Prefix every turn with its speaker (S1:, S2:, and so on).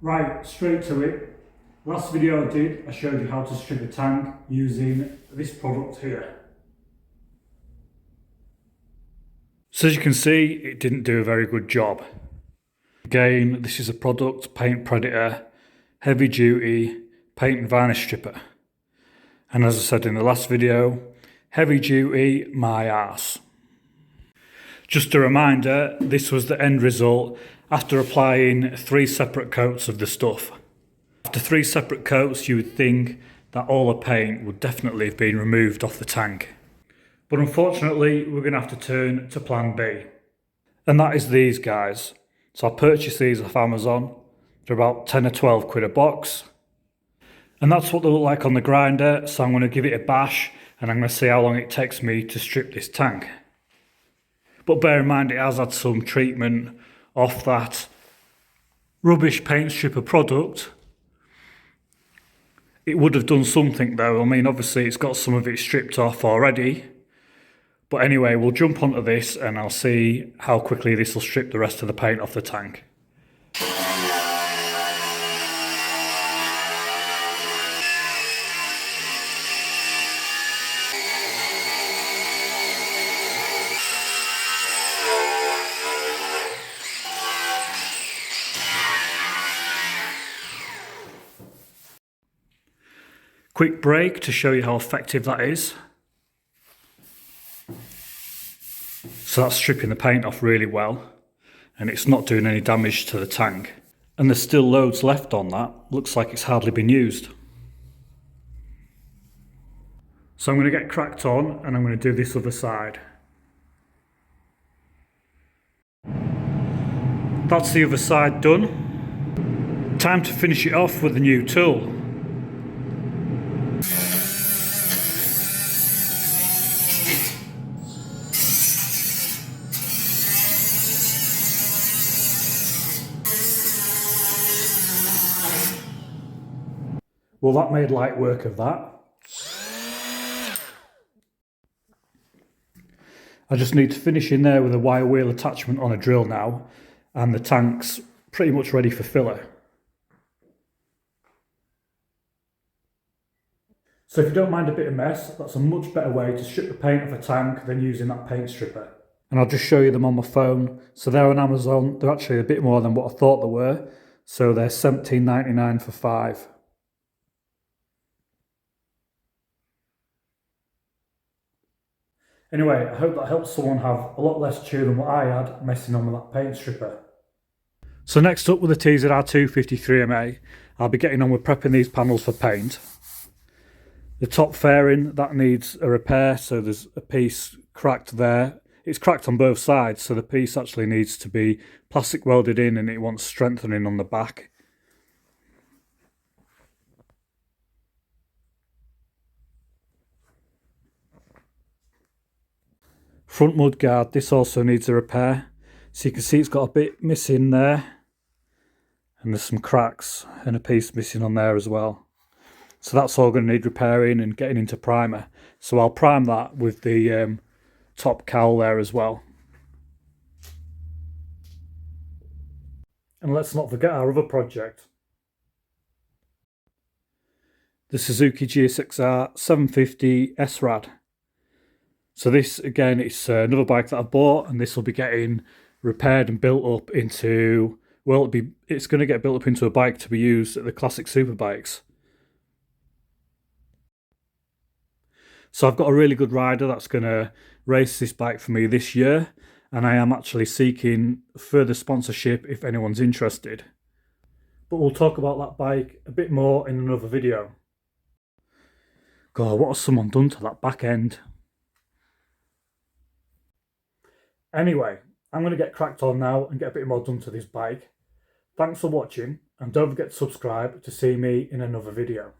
S1: Right, straight to it. Last video I did, I showed you how to strip a tank using this product here. So as you can see, it didn't do a very good job. Again, this is a product, Paint Predator, heavy duty paint and varnish stripper. And as I said in the last video, heavy duty, my arse. Just a reminder, this was the end result after applying 3 separate coats of the stuff. After 3 separate coats, you would think that all the paint would definitely have been removed off the tank. But unfortunately, we're going to have to turn to plan B. And that is these guys. So I purchased these off Amazon. They're about 10 or 12 quid a box. And that's what they look like on the grinder. So I'm going to give it a bash and I'm going to see how long it takes me to strip this tank. But bear in mind, it has had some treatment off that rubbish paint stripper product. It would have done something though. I mean, obviously it's got some of it stripped off already. But anyway, we'll jump onto this and I'll see how quickly this will strip the rest of the paint off the tank. Quick break to show you how effective that is. So that's stripping the paint off really well and it's not doing any damage to the tank. And there's still loads left on that. Looks like it's hardly been used. So I'm going to get cracked on and I'm going to do this other side. That's the other side done. Time to finish it off with a new tool. Well, that made light work of that. I just need to finish in there with a wire wheel attachment on a drill now, and the tank's pretty much ready for filler. So if you don't mind a bit of mess, that's a much better way to strip the paint off a tank than using that paint stripper. And I'll just show you them on my phone. So they're on Amazon. They're actually a bit more than what I thought they were. So they're $17.99 for 5. Anyway, I hope that helps someone have a lot less chew than what I had messing on with that paint stripper. So next up with the TZR 253MA, I'll be getting on with prepping these panels for paint. The top fairing, that needs a repair, so there's a piece cracked there. It's cracked on both sides, so the piece actually needs to be plastic welded in and it wants strengthening on the back. Front mudguard, this also needs a repair. So you can see it's got a bit missing there. And there's some cracks and a piece missing on there as well. So that's all going to need repairing and getting into primer. So I'll prime that with the top cowl there as well. And let's not forget our other project. The Suzuki GSXR 750 S-Rad. So this, again, it's another bike that I've bought, and this will be getting repaired and built up into, well, it's going to get built up into a bike to be used at the classic superbikes. So I've got a really good rider that's going to race this bike for me this year, and I am actually seeking further sponsorship if anyone's interested. But we'll talk about that bike a bit more in another video. God, what has someone done to that back end? Anyway, I'm going to get cracked on now and get a bit more done to this bike. Thanks for watching, and don't forget to subscribe to see me in another video.